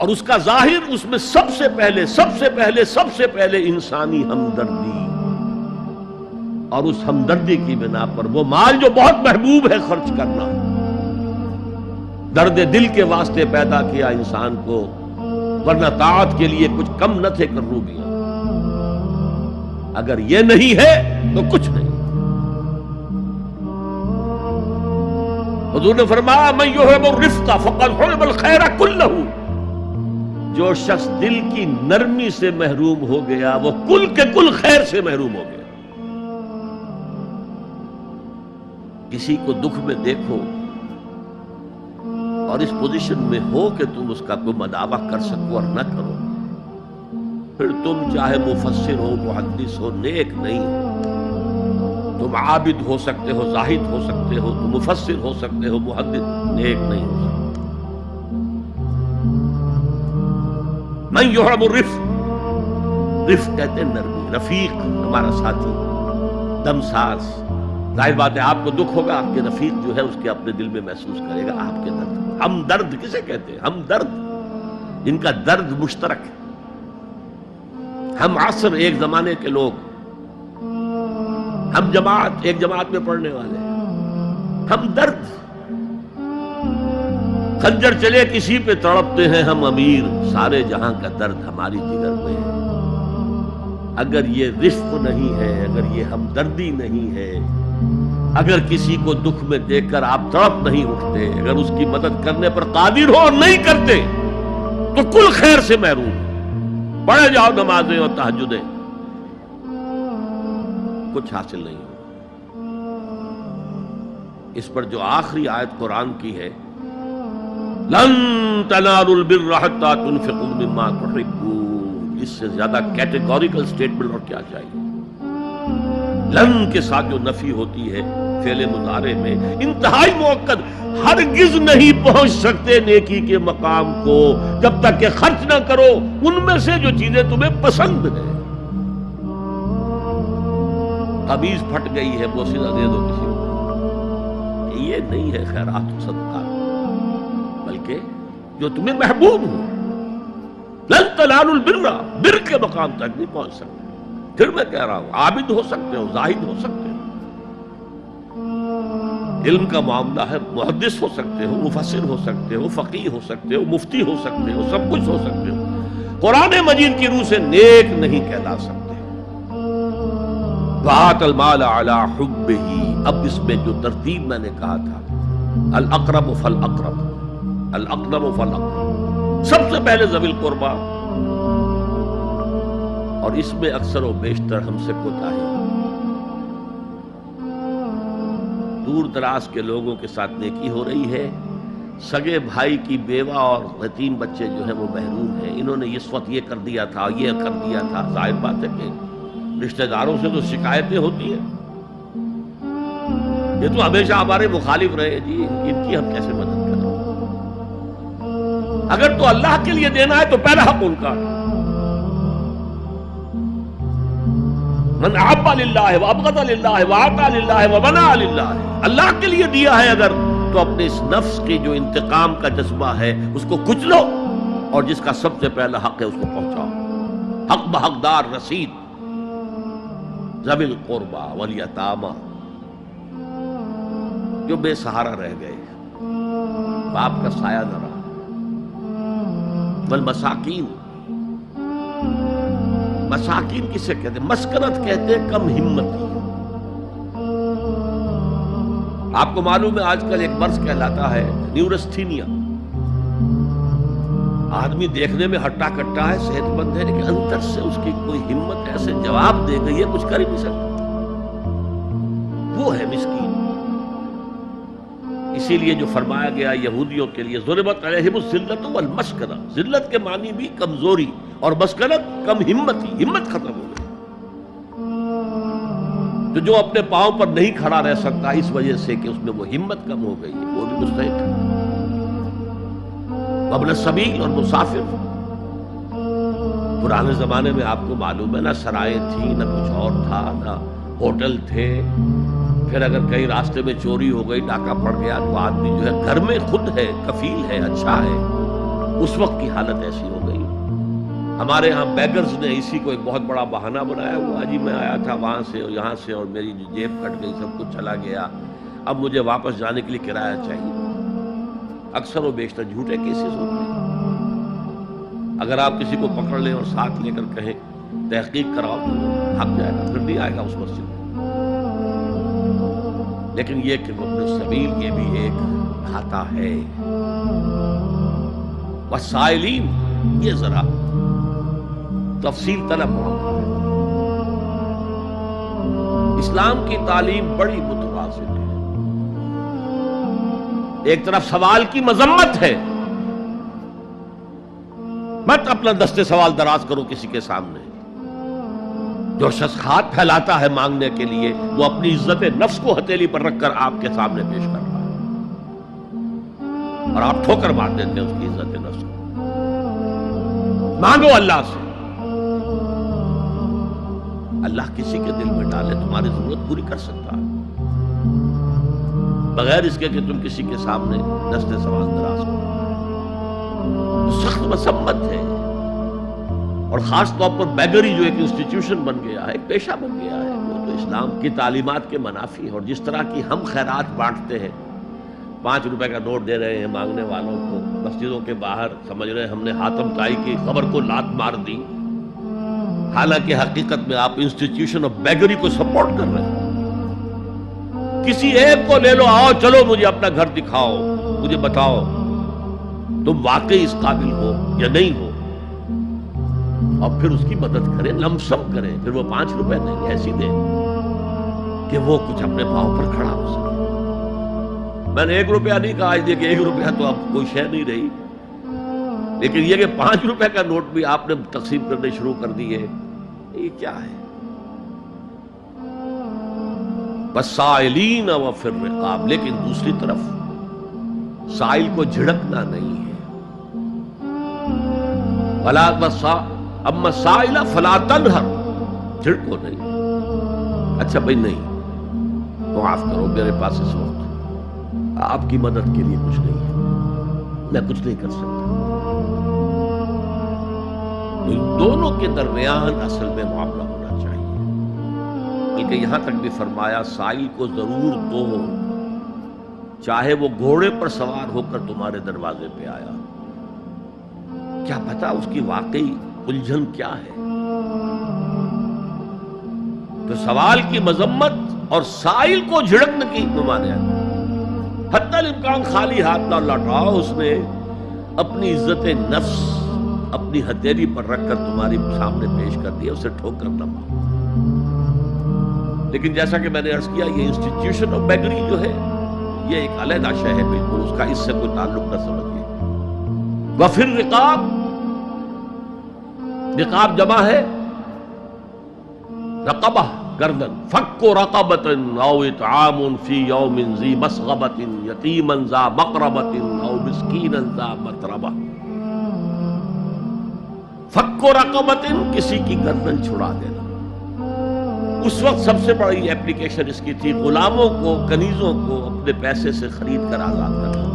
اور اس کا ظاہر اس میں سب سے پہلے انسانی ہمدردی، اور اس ہمدردی کی بنا پر وہ مال جو بہت محبوب ہے خرچ کرنا، درد دل کے واسطے پیدا کیا انسان کو، ورنہ طاعت کے لیے کچھ کم نہ تھے کروبیاں۔ اگر یہ نہیں ہے تو کچھ نہیں۔ حضور نے فرمایا من یحب الرفق فقد حرم الخیر کلہ، جو شخص دل کی نرمی سے محروم ہو گیا وہ کل کے کل خیر سے محروم ہو گیا۔ کسی کو دکھ میں دیکھو اور اس پوزیشن میں ہو کہ تم اس کا کوئی مداوع کر سکو اور نہ کرو، پھر تم چاہے مفسر ہو، محدث ہو، نیک نہیں ہو۔ تم عابد ہو سکتے ہو، زاہد ہو سکتے ہو، تم مفسر ہو سکتے ہو، محدث، نیک نہیں ہو سکتے۔ من یحب الرفق، رفق کہتے ہیں نرمی، رفیق ہمارا ساتھی، دمساز۔ ظاہر بات ہے آپ کو دکھ ہوگا، آپ کے رفیق جو ہے اس کے اپنے دل میں محسوس کرے گا آپ کے درد۔ ہمدرد کسے کہتے ہیں؟ ہمدرد، جن کا درد مشترک ہے۔ ہم عصر، ایک زمانے کے لوگ، ہم جماعت، ایک جماعت میں پڑھنے والے، ہم درد۔ خنجر چلے کسی پہ تڑپتے ہیں ہم امیر، سارے جہاں کا درد ہماری جگر میں ہے۔ اگر یہ رفق نہیں ہے، اگر یہ ہمدردی نہیں ہے، اگر کسی کو دکھ میں دیکھ کر آپ تڑپ نہیں اٹھتے، اگر اس کی مدد کرنے پر قادر ہو اور نہیں کرتے تو کل خیر سے محروم۔ پڑھے جاؤ نمازیں اور تہجدیں، کچھ حاصل نہیں ہو۔ اس پر جو آخری آیت قرآن کی ہے، لن تنالوا البر حتى تنفقوا مما تحبون، اس سے زیادہ کیٹیگوریکل سٹیٹمنٹ اور کیا چاہیے؟ لن کے ساتھ جو نفی ہوتی ہے فعل مضارع میں، انتہائی مؤکد، ہرگز نہیں پہنچ سکتے نیکی کے مقام کو جب تک کہ خرچ نہ کرو ان میں سے جو چیزیں تمہیں پسند ہیں۔ قمیض پھٹ گئی ہے، بوسیدہ دے دو کسی کو، یہ نہیں ہے خیرات و صدقات، بلکہ جو تمہیں محبوب ہو۔ لن تنالوا البر، بر کے مقام تک نہیں پہنچ سکتے۔ پھر میں کہہ رہا ہوں، عابد ہو سکتے ہو، زاہد ہو سکتے ہو، علم کا معاملہ ہے، محدث ہو سکتے ہو، مفسر ہو سکتے ہو، فقیہ ہو سکتے ہو، مفتی ہو سکتے ہو، سب کچھ ہو سکتے ہو، قرآن مجید کی روح سے نیک نہیں کہلا سکتے۔ وآت المال علی حبہ، اب اس میں جو ترتیب میں نے کہا تھا، الاقرب فالاقرب، الاقرب فالاقرب، سب سے پہلے ذوی القربیٰ، اور اس میں اکثر و بیشتر ہم سے کوتاہی، دور دراز کے لوگوں کے ساتھ نیکی ہو رہی ہے، سگے بھائی کی بیوہ اور یتیم بچے جو ہیں وہ محروم ہیں، انہوں نے اس وقت یہ کر دیا تھا، یہ کر دیا تھا۔ ظاہر بات ہے کہ رشتہ داروں سے تو شکایتیں ہوتی ہیں، یہ تو ہمیشہ ہمارے مخالف رہے جی، ان کی ہم کیسے مدد کریں؟ اگر تو اللہ کے لیے دینا ہے تو پہلا حق ان کا۔ من احب للہ وابغض للہ واعطى للہ ومنع للہ، اللہ کے لیے دیا ہے اگر تو اپنے اس نفس کی جو انتقام کا جذبہ ہے اس کو کچلو، اور جس کا سب سے پہلا حق ہے اس کو پہنچاؤ۔ حق بحقدار رسید، ذوی القربى والیتامى، جو بے سہارا رہ گئے، باپ کا سایہ نہ رہا، والمساکین، مساکین کسے کہتے ہیں؟ مسکنت کہتے ہیں کم ہمتی۔ آپ کو معلوم ہے آج کل ایک مرض کہلاتا ہے نیورستھینیا، آدمی دیکھنے میں ہٹا کٹا ہے، صحت مند ہے، لیکن اندر سے اس کی کوئی ہمت ایسے جواب دے گئی ہے کچھ کر ہی نہیں سکتا، وہ ہے مسکین۔ اسی لیے جو فرمایا گیا یہودیوں کے لیے، ضربت علیہم الذلۃ والمسکنہ، ذلت کے معنی بھی کمزوری، اور مسکنت کم ہمتی، ہمت ختم ہو گئی۔ تو جو اپنے پاؤں پر نہیں کھڑا رہ سکتا اس وجہ سے کہ اس میں وہ ہمت کم ہو گئی ہے، وہ بھی مستحق ہے۔ وابن السبیل، اور مسافر، پرانے زمانے میں آپ کو معلوم ہے نہ سرائیں تھیں، نہ کچھ اور تھا، نہ ہوٹل تھے، پھر اگر کہیں راستے میں چوری ہو گئی، ڈاکہ پڑ گیا، تو آدمی جو ہے گھر میں خود ہے، کفیل ہے، اچھا ہے، اس وقت کی حالت ایسی ہو گئی. ہمارے ہاں بیگرز نے اسی کو ایک بہت بڑا بہانہ بنایا ہوا، جی میں آیا تھا وہاں سے اور یہاں سے اور میری جیب کٹ گئی، سب کچھ چلا گیا، اب مجھے واپس جانے کے لیے کرایہ چاہیے. اکثر و بیشتر جھوٹے کیسز ہوتے ہیں. اگر آپ کسی کو پکڑ لیں اور ساتھ لے کر کہیں تحقیق کراؤ تو بھاگ جائے گا، پھر نہیں آئے گا اس مسجد میں. لیکن یہ کہ ابن السبیل یہ بھی ایک کھاتا ہے. وسائلین یہ ذرا تفصیل طلب معاملہ ہے. اسلام کی تعلیم بڑی متوازن ہے. ایک طرف سوال کی مذمت ہے، مت اپنا دستے سوال دراز کرو کسی کے سامنے. جو شخص ہاتھ پھیلاتا ہے مانگنے کے لیے وہ اپنی عزت نفس کو ہتھیلی پر رکھ کر آپ کے سامنے پیش کر رہا ہے اور آپ ٹھوکر مار دیتے ہیں اس کی عزت نفس کو. مانگو اللہ سے. اللہ کسی کے دل میں ڈالے تمہاری ضرورت پوری کر سکتا ہے بغیر اس کے کہ تم کسی کے سامنے دستے سوال دراز کرو. سخت مذمت ہے. اور خاص طور پر بیگری جو ایک انسٹیٹیوشن بن گیا ہے، ایک پیشہ بن گیا ہے، وہ تو اسلام کی تعلیمات کے منافی ہے. اور جس طرح کی ہم خیرات بانٹتے ہیں، 5 روپے کا نوٹ دے رہے ہیں مانگنے والوں کو مسجدوں کے باہر، سمجھ رہے ہیں ہم نے حاتم طائی کی خبر کو لات مار دی، حالانکہ حقیقت میں آپ انسٹیٹیوشن آف بیگری کو سپورٹ کر رہے ہیں. کسی ایک کو لے لو، آؤ چلو مجھے اپنا گھر دکھاؤ، مجھے بتاؤ تم واقعی اس قابل ہو یا نہیں ہو، اور پھر اس کی مدد کریں، لمسم کریں. پھر وہ 5 روپے نہیں ایسی دیں کہ وہ کچھ اپنے پاؤں پر کھڑا ہو سکے. میں نے 1 روپیہ نہیں کہا، آج دیکھیں 1 روپیہ تو اب کوئی شے نہیں رہی، لیکن یہ کہ 5 روپے کا نوٹ بھی آپ نے تقسیم کرنے شروع کر دیے، یہ کیا ہے؟ وَالسَّائِلِينَ وَفِي الرِّقَابِ. لیکن دوسری طرف سائل کو جھڑکنا نہیں ہے. اما السائل فلا تنہر، جھڑکو نہیں. اچھا بھائی نہیں، معاف کرو میرے پاس اس وقت آپ کی مدد کے لیے کچھ نہیں ہے، میں کچھ نہیں کر سکتا. تو ان دونوں کے درمیان اصل میں معاملہ ہونا چاہیے. بلکہ یہاں تک بھی فرمایا سائل کو ضرور دو، چاہے وہ گھوڑے پر سوار ہو کر تمہارے دروازے پہ آیا. کیا پتا اس کی واقعی الجھن کیا ہے. تو سوال کی مذمت اور سائل کو جھڑکنے کی ممانعت. حتی الامکان خالی ہاتھ نہ لوٹاؤ. اس نے اپنی عزت نفس اپنی ہتھیلی پر رکھ کر تمہاری سامنے پیش کر دیا، اسے ٹھوکر نہ مارو. لیکن جیسا کہ میں نے عرض کیا، یہ انسٹیٹیوشن آف بیگری جو ہے یہ ایک علیحدہ شے ہے، بالکل اس کا اس سے کوئی تعلق نہ سمجھیے. وفی الرقاب، رقاب جمع ہے رقبہ، گردن. فک رقبۃ او اطعام فی یوم ذی مسغبۃ یتیما ذا مقربۃ او مسکینا ذا متربہ. فک رقبۃ، کسی کی گردن چھڑا دینا. اس وقت سب سے بڑی ایپلیکیشن اس کی تھی غلاموں کو، کنیزوں کو اپنے پیسے سے خرید کر آزاد کرنا.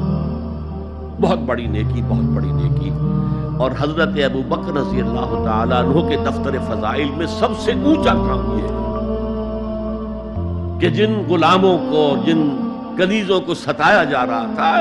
بہت بڑی نیکی، بہت بڑی نیکی. اور حضرت ابو بکر رضی اللہ تعالیٰ عنہ کے دفتر فضائل میں سب سے اونچا کام یہ ہے کہ جن غلاموں کو، جن کنیزوں کو ستایا جا رہا تھا،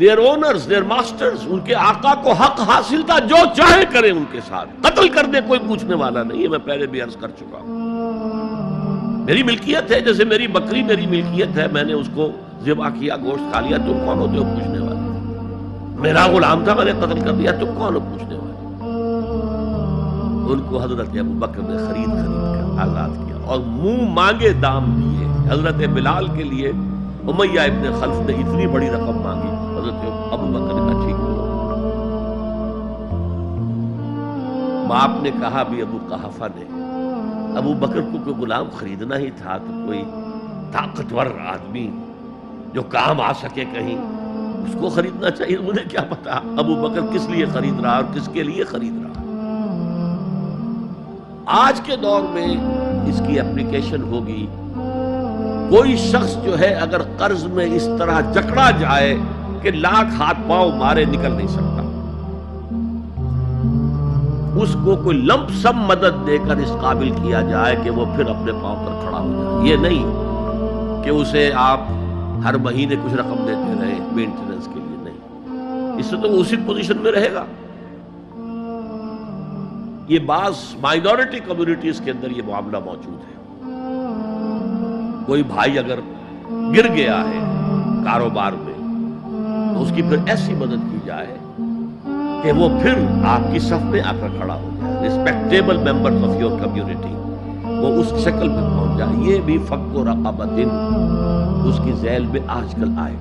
their owners, their masters، ان کے آقا کو حق حاصل تھا، جو چاہے کریں ان کے ساتھ، قتل کر دے، کوئی پوچھنے والا نہیں ہے. میں پہلے بھی عرض کر چکا ہوں، میری ملکیت ہے، جیسے میری بکری میری ملکیت ہے، میں نے اس کو ذبح کیا، گوشت کھا لیا، تم کون ہوتے ہو پوچھنے والے؟ میرا غلام تھا، میں نے قتل کر دیا، تم کون ہو پوچھنے والے؟ ان کو حضرت ابو بکر نے خرید کر آزاد کیا اور منہ مانگے دام دیے. حضرت بلال کے لیے امیہ ابن خلف نے اتنی بڑی رقم مانگی، حضرت ابو بکر نے کہا ٹھیک ہے. باپ نے کہا بھی، ابو قحافہ نے، ابو بکر کو کوئی غلام خریدنا ہی تھا تو کوئی طاقتور آدمی جو کام آ سکے کہیں، اس کو خریدنا چاہیے. مجھے کیا پتا ابو بکر کس لیے خرید رہا اور کس کے لیے خرید رہا. آج کے دور میں اس کی اپلیکیشن ہوگی. کوئی شخص جو ہے اگر قرض میں اس طرح جکڑا جائے کہ لاکھ ہاتھ پاؤں مارے نکل نہیں سکتا. اس کو کوئی لمپ سم مدد دے کر اس قابل کیا جائے کہ وہ پھر اپنے پاؤں پر کھڑا ہو جائے. یہ نہیں کہ اسے آپ ہر مہینے کچھ رقم دیتے رہے مینٹیننس کے لیے، نہیں، اس سے تو وہ اسی پوزیشن میں رہے گا. یہ بعض مائنورٹی کمیونٹیز کے اندر یہ معاملہ موجود ہے. کوئی بھائی اگر گر گیا ہے کاروبار میں تو اس کی پھر ایسی مدد کی جائے کہ وہ پھر آپ کی صف میں آ کر کھڑا ہو جائے. Respectable members of your community وہ اس شکل میں پہنچ جائے. یہ بھی فک و رقبت اس کی ذیل میں آج کل آئے.